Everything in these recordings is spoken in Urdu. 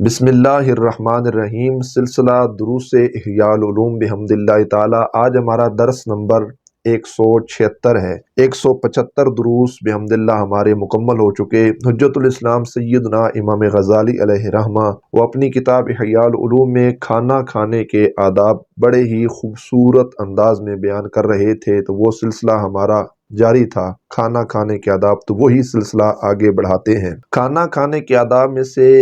بسم اللہ الرحمن الرحیم۔ سلسلہ دروس احیاء العلوم بحمد اللہ تعالی۔ آج ہمارا درس نمبر 176 ہے۔ 175 دروس بحمد اللہ ہمارے مکمل ہو چکے۔ حجت الاسلام سیدنا امام غزالی علیہ رحمہ وہ اپنی کتاب احیاء العلوم میں کھانا کھانے کے آداب بڑے ہی خوبصورت انداز میں بیان کر رہے تھے، تو وہ سلسلہ ہمارا جاری تھا، کھانا کھانے کے آداب، تو وہی سلسلہ آگے بڑھاتے ہیں۔ کھانا کھانے کے آداب میں سے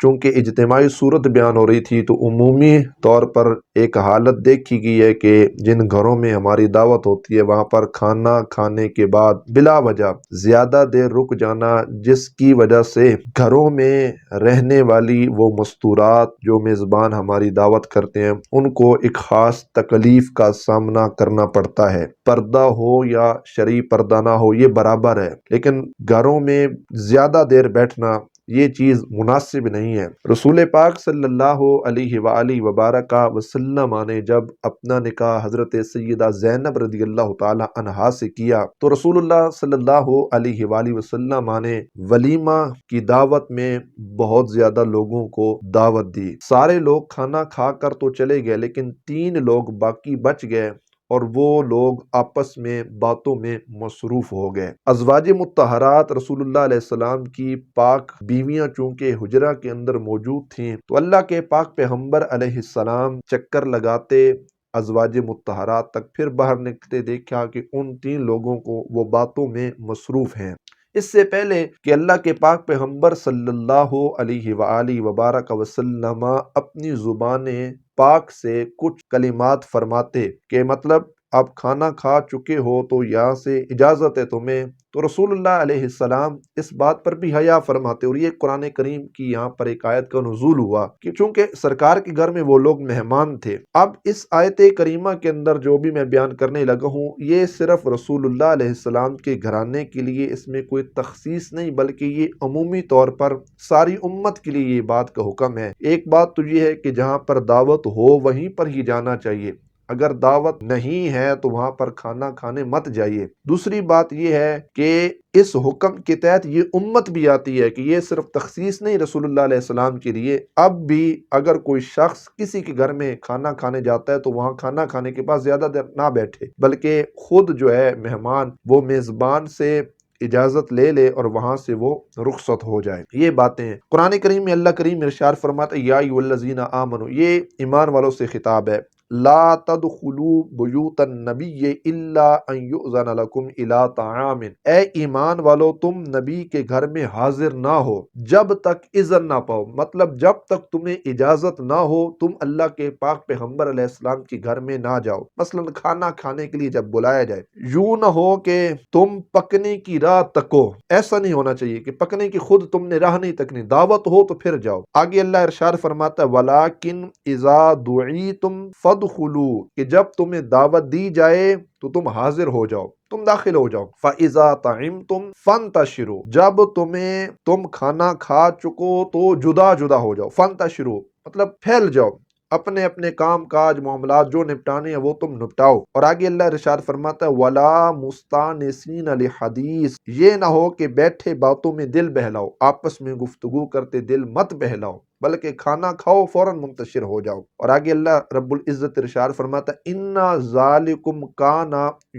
چونکہ اجتماعی صورت بیان ہو رہی تھی، تو عمومی طور پر ایک حالت دیکھی گئی ہے کہ جن گھروں میں ہماری دعوت ہوتی ہے وہاں پر کھانا کھانے کے بعد بلا وجہ زیادہ دیر رک جانا، جس کی وجہ سے گھروں میں رہنے والی وہ مستورات جو میزبان ہماری دعوت کرتے ہیں ان کو ایک خاص تکلیف کا سامنا کرنا پڑتا ہے۔ پردہ ہو یا شرعی پردہ نہ ہو یہ برابر ہے، لیکن گھروں میں زیادہ دیر بیٹھنا یہ چیز مناسب نہیں ہے۔ رسول پاک صلی اللہ علیہ وآلہ وبارکہ وسلم نے جب اپنا نکاح حضرت سیدہ زینب رضی اللہ تعالی عنہا سے کیا، تو رسول اللہ صلی اللہ علیہ وآلہ وسلم نے ولیمہ کی دعوت میں بہت زیادہ لوگوں کو دعوت دی۔ سارے لوگ کھانا کھا کر تو چلے گئے، لیکن 3 لوگ باقی بچ گئے اور وہ لوگ آپس میں باتوں میں مصروف ہو گئے۔ ازواج مطہرات رسول اللہ علیہ السلام کی پاک بیویاں چونکہ حجرہ کے اندر موجود تھیں، تو اللہ کے پاک پیغمبر علیہ السلام چکر لگاتے ازواج مطہرات تک، پھر باہر نکلتے دیکھا کہ ان 3 لوگوں کو وہ باتوں میں مصروف ہیں۔ اس سے پہلے کہ اللہ کے پاک پیغمبر صلی اللہ علیہ وآلہ وبارک وسلم اپنی زبان پاک سے کچھ کلمات فرماتے کہ مطلب آپ کھانا کھا چکے ہو تو یہاں سے اجازت ہے تمہیں، تو رسول اللہ علیہ السلام اس بات پر بھی حیا فرماتے، اور یہ قرآن کریم کی یہاں پر ایک آیت کا نزول ہوا کہ چونکہ سرکار کے گھر میں وہ لوگ مہمان تھے۔ اب اس آیت کریمہ کے اندر جو بھی میں بیان کرنے لگا ہوں یہ صرف رسول اللہ علیہ السلام کے گھرانے کے لیے اس میں کوئی تخصیص نہیں، بلکہ یہ عمومی طور پر ساری امت کے لیے یہ بات کا حکم ہے۔ ایک بات تو یہ ہے کہ جہاں پر دعوت ہو وہیں پر ہی جانا چاہیے، اگر دعوت نہیں ہے تو وہاں پر کھانا کھانے مت جائیے۔ دوسری بات یہ ہے کہ اس حکم کے تحت یہ امت بھی آتی ہے کہ یہ صرف تخصیص نہیں رسول اللہ علیہ السلام کے لیے، اب بھی اگر کوئی شخص کسی کے گھر میں کھانا کھانے جاتا ہے تو وہاں کھانا کھانے کے بعد زیادہ دیر نہ بیٹھے، بلکہ خود جو ہے مہمان وہ میزبان سے اجازت لے لے اور وہاں سے وہ رخصت ہو جائے۔ یہ باتیں ہیں قرآن کریم میں اللہ کریم ارشاد فرماتا ہے یا ایھا الذین آمنوا، یہ ایمان والوں سے خطاب ہے، لا تدخلوا بیوت النبی الا ان یؤذن لکم الی طعام، اے ایمان والو تم نبی کے گھر میں حاضر نہ ہو جب تک اذن نہ پاؤ، مطلب جب تک تمہیں اجازت نہ ہو تم اللہ کے پاک پیغمبر علیہ السلام کے گھر میں نہ جاؤ۔ مثلا کھانا کھانے کے لیے جب بلایا جائے، یوں نہ ہو کہ تم پکنے کی راہ تکو، ایسا نہیں ہونا چاہیے کہ پکنے کی خود تم نے راہ نہیں تکنی، دعوت ہو تو پھر جاؤ۔ آگے اللہ ارشاد فرماتا ہے وَلَٰكِنْ إِذَا دُعِيتُمْ فَادْخُلُوا، کہ جب تمہیں دعوت دی جائے تو تم حاضر ہو جاؤ، تم داخل ہو جاؤ۔ فَإِذَا طَعِمْتُمْ فَانْتَشِرُوا، جب تم کھانا کھا چکو تو جدا جدا ہو جاؤ۔ فَانْتَشِرُوا مطلب پھیل جاؤ، اپنے اپنے کام کاج معاملات جو نپٹانے ہیں وہ تم نپٹاؤ۔ اور آگے اللہ ارشاد فرماتا ہے وَلَا مُسْتَأْنِسِينَ لِحَدِيثٍ، یہ نہ ہو کہ بیٹھے باتوں میں دل بہلاؤ، آپس میں گفتگو کرتے دل مت بہلاؤ، بلکہ کھانا کھاؤ فوراً منتشر ہو جاؤ۔ اور آگے اللہ رب العزت ارشاد فرماتا ہے اِنَّ ذَلِكُمْ كَانَ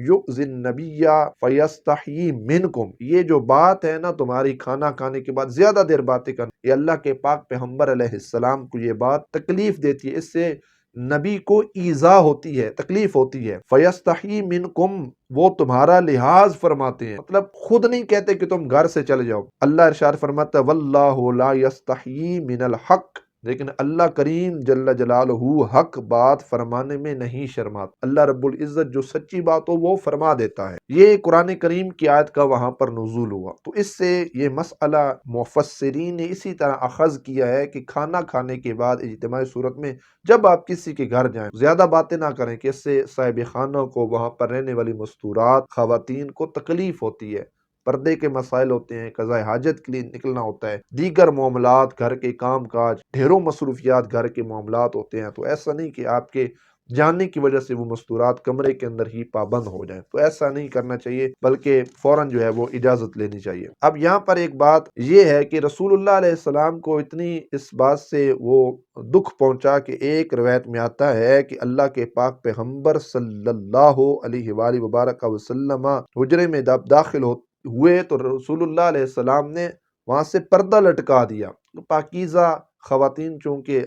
يُؤْذِي النَّبِيَّ فَيَسْتَحْيِي مِنْكُمْ، یہ جو بات ہے نا تمہاری کھانا کھانے کے بعد زیادہ دیر باتیں کرنا، یہ اللہ کے پاک پیغمبر علیہ السلام کو یہ بات تکلیف دیتی ہے، اس سے نبی کو ایذا ہوتی ہے، تکلیف ہوتی ہے۔ فَيَسْتَحْيِي مِنْكُمْ، وہ تمہارا لحاظ فرماتے ہیں، مطلب خود نہیں کہتے کہ تم گھر سے چلے جاؤ۔ اللہ ارشاد فرماتا ہے وَاللَّهُ لَا يَسْتَحْيِي مِنَ الْحَقِّ، لیکن اللہ کریم جل جلالہ حق بات فرمانے میں نہیں شرماتا، اللہ رب العزت جو سچی بات ہو وہ فرما دیتا ہے۔ یہ قرآن کریم کی آیت کا وہاں پر نزول ہوا، تو اس سے یہ مسئلہ مفسرین نے اسی طرح اخذ کیا ہے کہ کھانا کھانے کے بعد اجتماعی صورت میں جب آپ کسی کے گھر جائیں زیادہ باتیں نہ کریں کہ اس سے صاحب خانہ کو، وہاں پر رہنے والی مستورات خواتین کو تکلیف ہوتی ہے، پردے کے مسائل ہوتے ہیں، قضاء حاجت کے لیے نکلنا ہوتا ہے، دیگر معاملات، گھر کے کام کاج، ڈھیروں مصروفیات گھر کے معاملات ہوتے ہیں، تو ایسا نہیں کہ آپ کے جاننے کی وجہ سے وہ مستورات کمرے کے اندر ہی پابند ہو جائیں، تو ایسا نہیں کرنا چاہیے، بلکہ فوراً جو ہے وہ اجازت لینی چاہیے۔ اب یہاں پر ایک بات یہ ہے کہ رسول اللہ علیہ السلام کو اتنی اس بات سے وہ دکھ پہنچا کہ ایک روایت میں آتا ہے کہ اللہ کے پاک پیغمبر صلی اللہ علیہ وآلہ وبارک وسلم حجرے میں داخل ہوئے تو رسول اللہ علیہ السلام نے وہاں سے پردہ لٹکا دیا۔ پاکیزہ خواتین چونکہ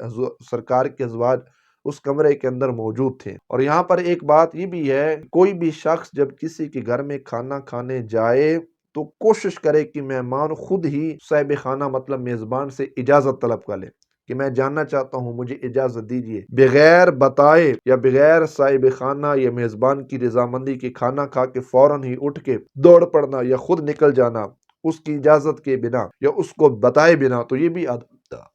سرکار کے ازواج اس کمرے کے اندر موجود تھے۔ اور یہاں پر ایک بات یہ بھی ہے، کوئی بھی شخص جب کسی کے گھر میں کھانا کھانے جائے تو کوشش کرے کہ مہمان خود ہی صاحب خانہ مطلب میزبان سے اجازت طلب کر لے کہ میں جاننا چاہتا ہوں، مجھے اجازت دیجیے، بغیر بتائے یا بغیر صاحب خانہ یا میزبان کی رضامندی کے کھانا کھا کے فوراً ہی اٹھ کے دوڑ پڑنا یا خود نکل جانا اس کی اجازت کے بنا یا اس کو بتائے بنا، تو یہ بھی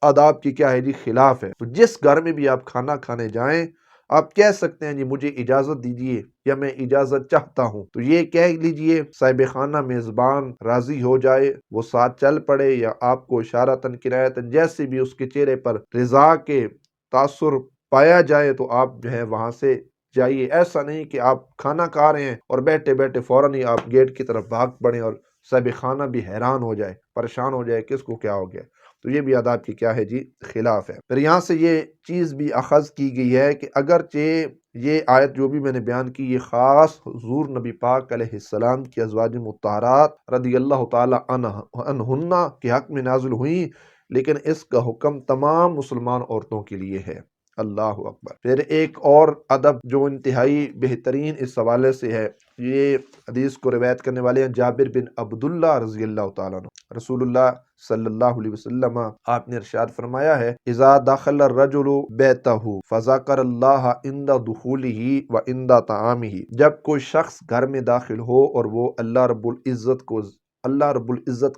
آداب کی کیا ہے جی خلاف ہے۔ تو جس گھر میں بھی آپ کھانا کھانے جائیں آپ کہہ سکتے ہیں جی مجھے اجازت دیجیے یا میں اجازت چاہتا ہوں، تو یہ کہہ لیجیے، صاحب خانہ میزبان راضی ہو جائے، وہ ساتھ چل پڑے یا آپ کو اشارتاً کنایتاً جیسے بھی اس کے چہرے پر رضا کے تاثر پایا جائے تو آپ جو ہے وہاں سے جائیے۔ ایسا نہیں کہ آپ کھانا کھا رہے ہیں اور بیٹھے بیٹھے فوراً ہی آپ گیٹ کی طرف بھاگ پڑیں اور صاحب خانہ بھی حیران ہو جائے، پریشان ہو جائے، کس کو کیا ہو گیا، تو یہ بھی آداب کی کیا ہے جی خلاف ہے۔ پھر یہاں سے یہ چیز بھی اخذ کی گئی ہے کہ اگرچہ یہ آیت جو بھی میں نے بیان کی یہ خاص حضور نبی پاک علیہ السلام کی ازواج مطہرات رضی اللہ تعالی عنہن کے حق میں نازل ہوئی، لیکن اس کا حکم تمام مسلمان عورتوں کے لیے ہے۔ اللہ اکبر۔ پھر ایک اور ادب جو انتہائی بہترین اس حوالے سے ہے، یہ حدیث کو روایت کرنے والے ہیں جابر بن عبداللہ رضی اللہ تعالیٰ عنہ۔ رسول اللہ صلی اللہ علیہ وسلم آپ نے ارشاد فرمایا ہے، اذا دخل الرجل بیتہ فذکر اللہ عند دخولہ وعند طعامہ، جب کوئی شخص گھر میں داخل ہو اور وہ اللہ رب العزت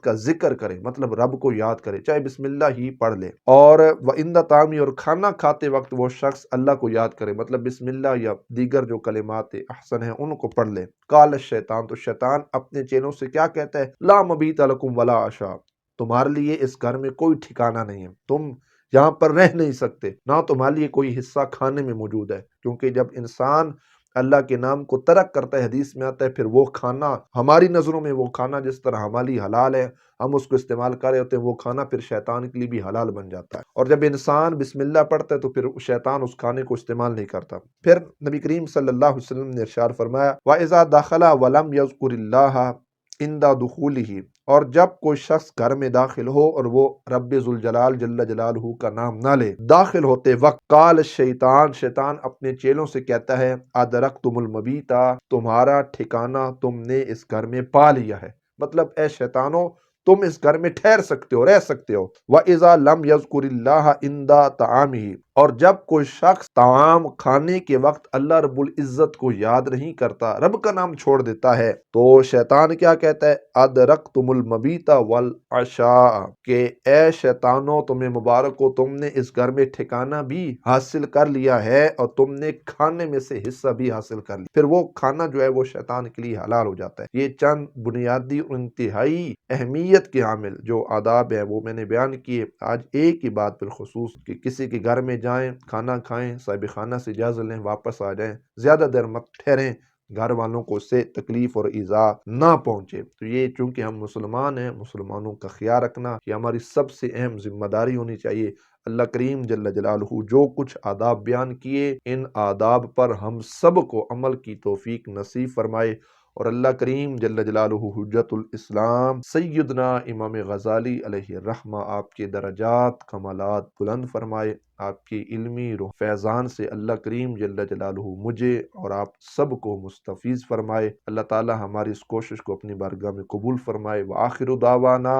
کا ذکر کرے، مطلب رب کو یاد کرے، چاہے بسم اللہ ہی پڑھ لے، اور وَإِنَّ طَعَامِهِ، اور کھانا کھاتے وقت وہ شخص اللہ کو یاد کرے، مطلب بسم اللہ یا دیگر جو کلمات احسن ہیں ان کو پڑھ لے، قال الشیطان، تو شیطان اپنے چیلوں سے کیا کہتا ہے، لا مبیت لکم ولا عشاء، تمہارے لیے اس گھر میں کوئی ٹھکانہ نہیں ہے، تم یہاں پر رہ نہیں سکتے، نہ تمہارے لیے کوئی حصہ کھانے میں موجود ہے، کیونکہ جب انسان اللہ کے نام کو ترک کرتا ہے، حدیث میں آتا ہے، پھر وہ کھانا ہماری نظروں میں وہ کھانا جس طرح ہمارے لیے حلال ہے ہم اس کو استعمال کر رہے ہوتے ہیں، وہ کھانا پھر شیطان کے لیے بھی حلال بن جاتا ہے، اور جب انسان بسم اللہ پڑھتا ہے تو پھر شیطان اس کھانے کو استعمال نہیں کرتا۔ پھر نبی کریم صلی اللہ علیہ وسلم نے ارشاد فرمایا، وَإِذَا دَخَلَ وَلَمْ يَذْكُرِ اللَّهَ عِنْدَ دُخُولِهِ، اور جب کوئی شخص گھر میں داخل ہو اور وہ رب ذوالجلال جل جلالہ کا نام نہ لے، داخل ہوتے وقت قال شیطان اپنے چیلوں سے کہتا ہے، ادرکتم المبیتا، تمہارا ٹھکانہ تم نے اس گھر میں پا لیا ہے، مطلب اے شیطانوں تم اس گھر میں ٹھہر سکتے ہو، رہ سکتے ہو۔ وَإِذَا لَمْ يَذْكُرِ اللَّهَ عِنْدَ طَعَامِهِ، اور جب کوئی شخص طعام کھانے کے وقت اللہ رب العزت کو یاد نہیں کرتا، رب کا نام چھوڑ دیتا ہے، تو شیطان کیا کہتا ہے، ادرکتم المبیت والعشاء، کہ اے شیطانوں تمہیں مبارک ہو، تم نے اس گھر میں ٹھکانہ بھی حاصل کر لیا ہے اور تم نے کھانے میں سے حصہ بھی حاصل کر لیا، پھر وہ کھانا جو ہے وہ شیطان کے لیے حلال ہو جاتا ہے۔ یہ چند بنیادی اور انتہائی اہمیت کے عامل جو آداب ہیں وہ میں نے بیان کیے۔ آج ایک ہی بات بالخصوص کہ کسی کے گھر میں جائیں، کھانا کھائیں، صاحب خانہ سے اجازت لیں، واپس آ جائیں، زیادہ دیر مت ٹھہریں، گھر والوں کو اس سے تکلیف اور ایذا نہ پہنچے۔ تو یہ چونکہ ہم مسلمان ہیں، مسلمانوں کا خیال رکھنا یہ ہماری سب سے اہم ذمہ داری ہونی چاہیے۔ اللہ کریم جل جلالہ جو کچھ آداب بیان کیے، ان آداب پر ہم سب کو عمل کی توفیق نصیب فرمائے، اور اللہ کریم جل جلالہ حجت الاسلام سیدنا امام غزالی علیہ الرحمہ آپ کے درجات کمالات بلند فرمائے، آپ کی علمی روح فیضان سے اللہ کریم جل جلالہ مجھے اور آپ سب کو مستفیض فرمائے۔ اللہ تعالی ہماری اس کوشش کو اپنی بارگاہ میں قبول فرمائے۔ وآخر دعوانا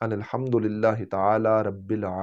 ان الحمد للہ تعالی رب العالمین۔